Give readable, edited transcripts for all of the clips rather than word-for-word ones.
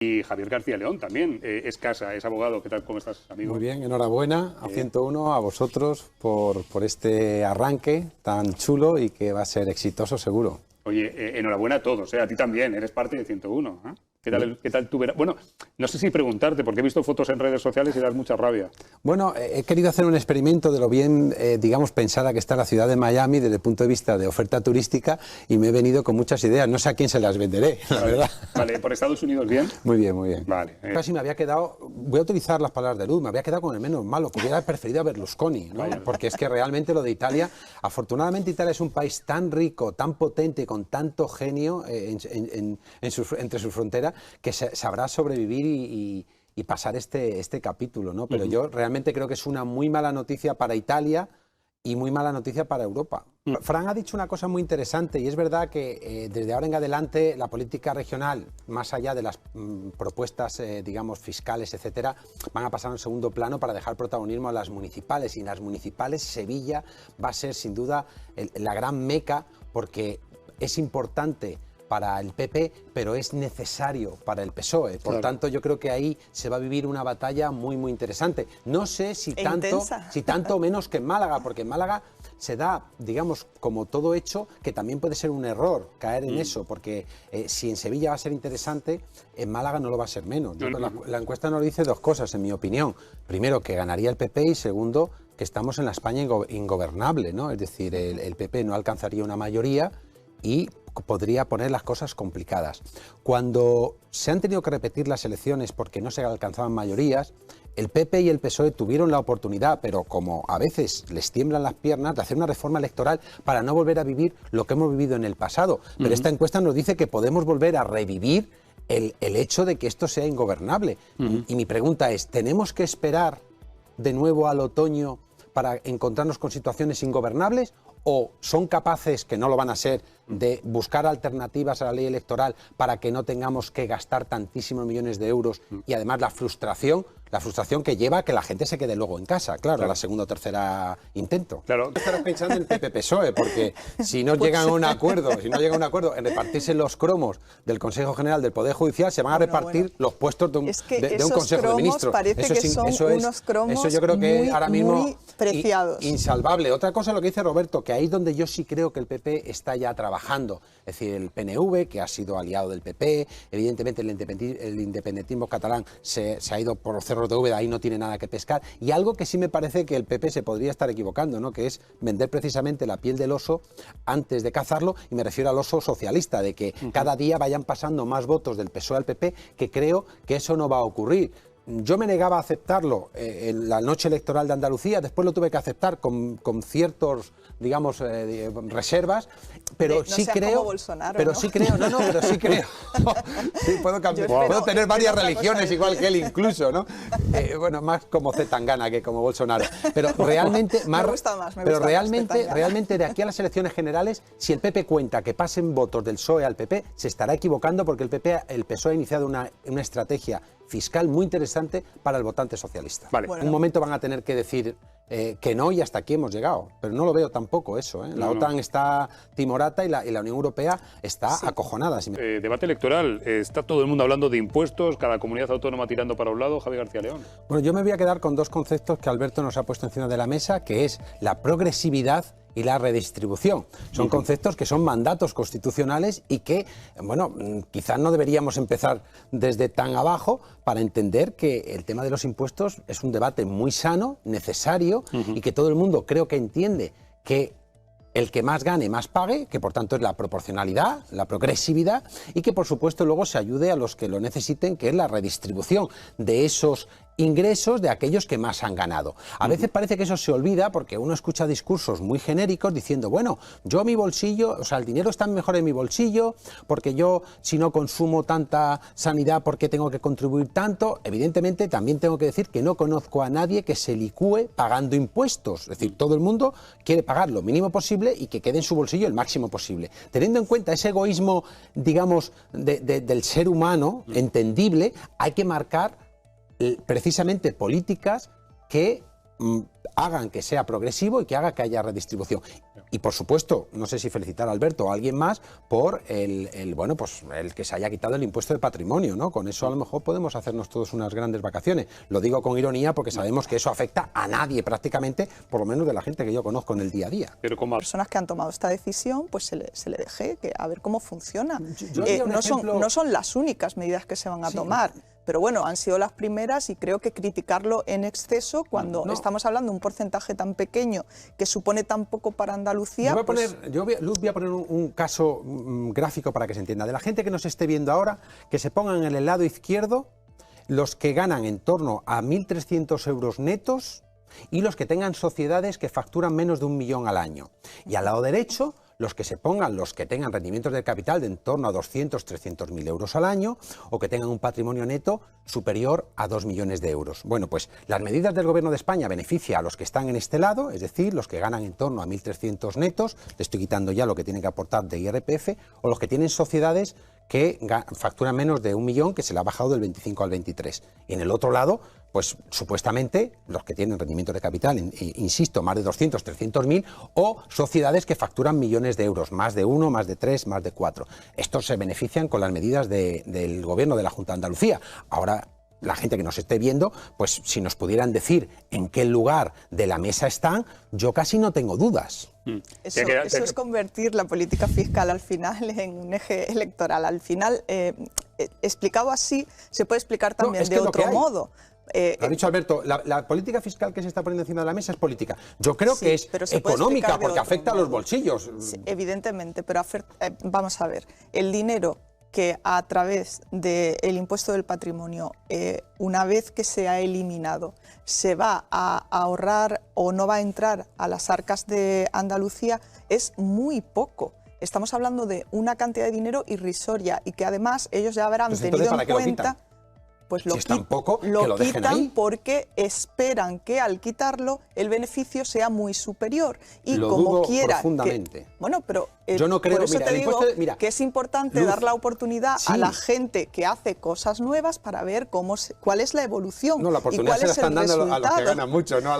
Y Javier García León también es casa, es abogado. ¿Qué tal? ¿Cómo estás, amigo? Muy bien, enhorabuena a 101, a vosotros por este arranque tan chulo y que va a ser exitoso seguro. Oye, enhorabuena a todos, a ti también, eres parte de 101. ¿Eh? ¿Qué tal tu verano? Bueno, no sé si preguntarte, porque he visto fotos en redes sociales y das mucha rabia. Bueno, he querido hacer un experimento de lo bien, digamos, pensada que está la ciudad de Miami desde el punto de vista de oferta turística y me he venido con muchas ideas. No sé a quién se las venderé, la verdad. Vale, ¿por Estados Unidos bien? Muy bien, muy bien. Vale. Casi me había quedado, voy a utilizar las palabras de Luz, me había quedado con el menos malo, que hubiera preferido a Berlusconi, ¿no? Porque es que realmente lo de Italia, afortunadamente Italia es un país tan rico, tan potente, con tanto genio entre sus fronteras, que sabrá sobrevivir y pasar este capítulo, ¿no? Pero yo realmente creo que es una muy mala noticia para Italia y muy mala noticia para Europa. Fran ha dicho una cosa muy interesante y es verdad que desde ahora en adelante la política regional, más allá de las propuestas, digamos, fiscales, etcétera, van a pasar a un segundo plano para dejar protagonismo a las municipales. Y en las municipales Sevilla va a ser sin duda la gran meca, porque es importante para el PP, pero es necesario para el PSOE. Por tanto, yo creo que ahí se va a vivir una batalla muy, muy interesante. No sé si tanto o menos que en Málaga, porque en Málaga se da, digamos, como todo hecho, que también puede ser un error caer en eso, porque si en Sevilla va a ser interesante, en Málaga no lo va a ser menos. La encuesta nos dice dos cosas, en mi opinión. Primero, que ganaría el PP y segundo, que estamos en la España ingobernable, ¿no? Es decir, el PP no alcanzaría una mayoría y podría poner las cosas complicadas. Cuando se han tenido que repetir las elecciones porque no se alcanzaban mayorías, el PP y el PSOE tuvieron la oportunidad, pero como a veces les tiemblan las piernas, de hacer una reforma electoral para no volver a vivir lo que hemos vivido en el pasado. Pero esta encuesta nos dice que podemos volver a revivir el hecho de que esto sea ingobernable. Y mi pregunta es, ¿tenemos que esperar de nuevo al otoño para encontrarnos con situaciones ingobernables? ¿O son capaces, que no lo van a ser, de buscar alternativas a la ley electoral para que no tengamos que gastar tantísimos millones de euros y además la frustración que lleva a que la gente se quede luego en casa, claro, a la segunda o tercera intento? Claro. Estarás pensando en PP-PSOE, porque si no llegan a un acuerdo, en repartirse los cromos del Consejo General del Poder Judicial, se van a repartir los puestos de un Consejo de Ministros. Eso yo creo que ahora mismo preciados. Insalvable. Otra cosa lo que dice Roberto, que ahí es donde yo sí creo que el PP está ya trabajando. Es decir, el PNV, que ha sido aliado del PP, evidentemente el independentismo catalán se ha ido por los cerros de Úbeda, ahí no tiene nada que pescar. Y algo que sí me parece que el PP se podría estar equivocando, ¿no? Que es vender precisamente la piel del oso antes de cazarlo, y me refiero al oso socialista, de que cada día vayan pasando más votos del PSOE al PP, que creo que eso no va a ocurrir. Yo me negaba a aceptarlo en la noche electoral de Andalucía, después lo tuve que aceptar con ciertos, digamos, reservas, pero sí creo... Pero sí creo, pero sí creo. Sí, puedo tener varias religiones igual que él incluso, ¿no? Bueno, más como Zetangana que como Bolsonaro. Pero realmente, realmente de aquí a las elecciones generales, si el PP cuenta que pasen votos del PSOE al PP, se estará equivocando, porque el PSOE ha iniciado una estrategia fiscal muy interesante para el votante socialista. Vale. En un momento van a tener que decir que no, y hasta aquí hemos llegado. Pero no lo veo tampoco eso. La OTAN está timorata y la Unión Europea está acojonada. Debate electoral. Está todo el mundo hablando de impuestos, cada comunidad autónoma tirando para un lado. Javier García León. Bueno, yo me voy a quedar con dos conceptos que Alberto nos ha puesto encima de la mesa, que es la progresividad y la redistribución. Son conceptos que son mandatos constitucionales y que, bueno, quizás no deberíamos empezar desde tan abajo para entender que el tema de los impuestos es un debate muy sano, necesario, y que todo el mundo creo que entiende que el que más gane, más pague, que por tanto es la proporcionalidad, la progresividad, y que por supuesto luego se ayude a los que lo necesiten, que es la redistribución de esos ingresos de aquellos que más han ganado. A veces parece que eso se olvida porque uno escucha discursos muy genéricos diciendo, bueno, yo mi bolsillo, o sea, el dinero está mejor en mi bolsillo, porque yo si no consumo tanta sanidad, ¿por qué tengo que contribuir tanto? Evidentemente también tengo que decir que no conozco a nadie que se licúe pagando impuestos. Es decir, todo el mundo quiere pagar lo mínimo posible y que quede en su bolsillo el máximo posible. Teniendo en cuenta ese egoísmo, digamos, del ser humano, entendible, hay que marcar precisamente políticas que hagan que sea progresivo y que haga que haya redistribución. Y por supuesto, no sé si felicitar a Alberto o a alguien más por bueno, pues el que se haya quitado el impuesto de patrimonio, ¿no? Con eso a lo mejor podemos hacernos todos unas grandes vacaciones. Lo digo con ironía porque sabemos que eso afecta a nadie prácticamente, por lo menos de la gente que yo conozco en el día a día. Pero como Personas que han tomado esta decisión, pues se le deje a ver cómo funciona. No son las únicas medidas que se van a tomar. Pero bueno, han sido las primeras y creo que criticarlo en exceso cuando estamos hablando de un porcentaje tan pequeño que supone tan poco para Andalucía. Luz, voy a poner un caso gráfico para que se entienda. De la gente que nos esté viendo ahora, que se pongan en el lado izquierdo los que ganan en torno a 1.300 euros netos y los que tengan sociedades que facturan menos de 1 millón al año. Y al lado derecho, los que tengan rendimientos de capital de en torno a 200, 300.000 euros al año o que tengan un patrimonio neto superior a 2 millones de euros. Bueno, pues las medidas del Gobierno de España benefician a los que están en este lado, es decir, los que ganan en torno a 1.300 netos, le estoy quitando ya lo que tienen que aportar de IRPF, o los que tienen sociedades que facturan menos de 1 millón, que se le ha bajado del 25 al 23. Y en el otro lado, pues supuestamente los que tienen rendimiento de capital, insisto, más de 200, 300.000, o sociedades que facturan millones de euros, más de 1, más de 3, más de 4. Estos se benefician con las medidas del Gobierno de la Junta de Andalucía. Ahora, la gente que nos esté viendo, pues si nos pudieran decir en qué lugar de la mesa están, yo casi no tengo dudas. Eso es convertir la política fiscal al final en un eje electoral. Al final, explicado así, se puede explicar también de otro modo. Lo ha dicho Alberto, la política fiscal que se está poniendo encima de la mesa es política. Yo creo que es económica porque afecta a los bolsillos. Sí, evidentemente, pero vamos a ver, el dinero que a través del impuesto del patrimonio, una vez que se ha eliminado, se va a ahorrar o no va a entrar a las arcas de Andalucía, es muy poco. Estamos hablando de una cantidad de dinero irrisoria y que además ellos ya habrán tenido en cuenta. Pues lo quitan porque esperan que al quitarlo el beneficio sea muy superior y lo como dudo quiera profundamente. Bueno, pero yo no creo, por eso te digo que es importante dar la oportunidad a la gente que hace cosas nuevas para ver cuál es la evolución. No, la oportunidad se la están dando a los que ganan mucho, ¿no?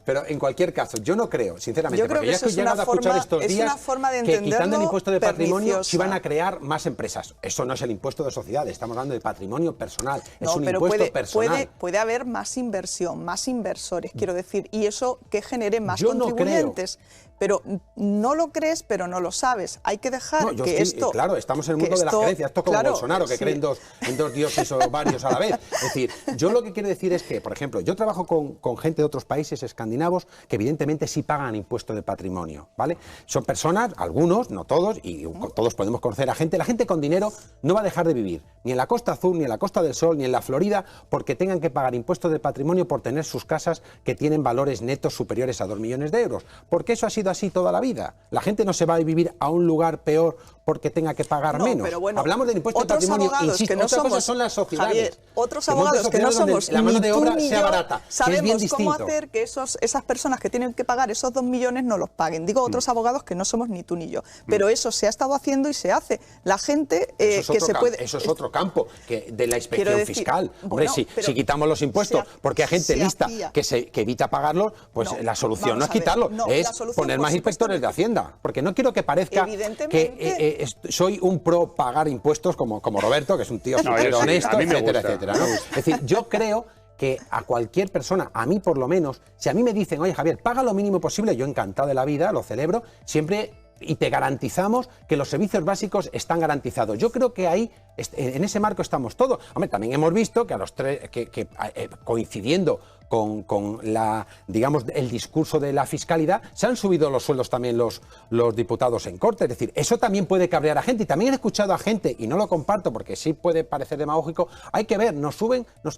Pero en cualquier caso, yo no creo, sinceramente, yo creo porque que ya he llegado a escuchar estos días que quitando el impuesto de patrimonio se van a crear más empresas. Eso no es el impuesto de sociedades, estamos hablando de patrimonio personal. Es un impuesto personal. Puede haber más inversión, más inversores, quiero decir, y eso que genere más contribuyentes. Pero no lo crees, pero no lo sabes. Hay que dejar esto... Claro, estamos en el mundo de las creencias. Esto es como Bolsonaro, que cree en dos dioses o varios a la vez. Es decir, yo lo que quiero decir es que, por ejemplo, yo trabajo con gente de otros países escandinavos que evidentemente sí pagan impuesto de patrimonio, ¿vale? Son personas, algunos, no todos, y todos podemos conocer a gente. La gente con dinero no va a dejar de vivir, ni en la Costa Azul, ni en la Costa del Sol, ni en la Florida, porque tengan que pagar impuestos de patrimonio por tener sus casas que tienen valores netos superiores a 2 millones de euros. Porque eso ha sido así toda la vida. La gente no se va a vivir a un lugar peor porque tenga que pagar menos. Pero bueno, hablamos del impuesto de patrimonio, insisto, otra cosa son las sociedades. Javier, otros abogados que no somos la mano de obra ni sea yo, barata, sabemos cómo hacer que esas personas que tienen que pagar esos 2 millones no los paguen. Digo otros abogados que no somos ni tú ni yo. Pero eso se ha estado haciendo y se hace. La gente que se puede... Eso es otro campo de la inspección fiscal. Hombre, si quitamos los impuestos porque hay gente lista que evita pagarlos, pues la solución no es quitarlos, es poner más inspectores de Hacienda. Porque no quiero que parezca que soy un pro pagar impuestos como Roberto, que es un tío súper honesto, etcétera, etcétera, ¿no? Es decir, yo creo que a cualquier persona, a mí por lo menos, si a mí me dicen, oye Javier, paga lo mínimo posible, yo encantado de la vida, lo celebro, siempre... y te garantizamos que los servicios básicos están garantizados. Yo creo que ahí, en ese marco estamos todos. Hombre, también hemos visto que a los tres, coincidiendo con digamos, el discurso de la fiscalidad, se han subido los sueldos también los diputados en corte. Es decir, eso también puede cabrear a gente. Y también he escuchado a gente, y no lo comparto porque sí puede parecer demagógico, hay que ver, nos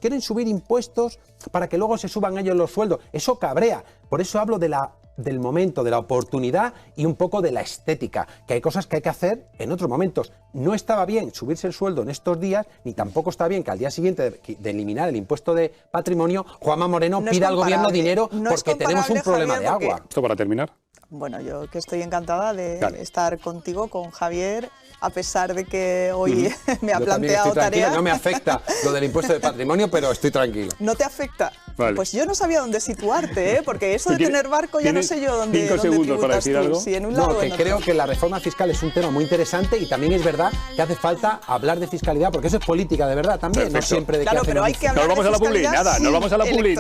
quieren subir impuestos para que luego se suban ellos los sueldos. Eso cabrea. Por eso hablo del momento, de la oportunidad y un poco de la estética, que hay cosas que hay que hacer en otros momentos. No estaba bien subirse el sueldo en estos días, ni tampoco está bien que al día siguiente de eliminar el impuesto de patrimonio, Juanma Moreno pida al gobierno dinero porque tenemos un problema de agua. ¿Esto para terminar? Bueno, yo que estoy encantada de estar contigo, con Javier, a pesar de que hoy me ha planteado tareas. No me afecta lo del impuesto de patrimonio, pero estoy tranquilo. ¿No te afecta? Vale. Pues yo no sabía dónde situarte, ¿eh? Porque eso de tener barco ya no sé yo dónde 5 segundos para tributas decir tú, algo. si en un lado No, o que en otro. creo que la reforma fiscal es un tema muy interesante y también es verdad que hace falta hablar de fiscalidad, porque eso es política de verdad también, no Perfecto. siempre de Claro, qué pero hay hacen que hablar Nos vamos de a la publi, fiscalidad nada, nos sin vamos a la publi.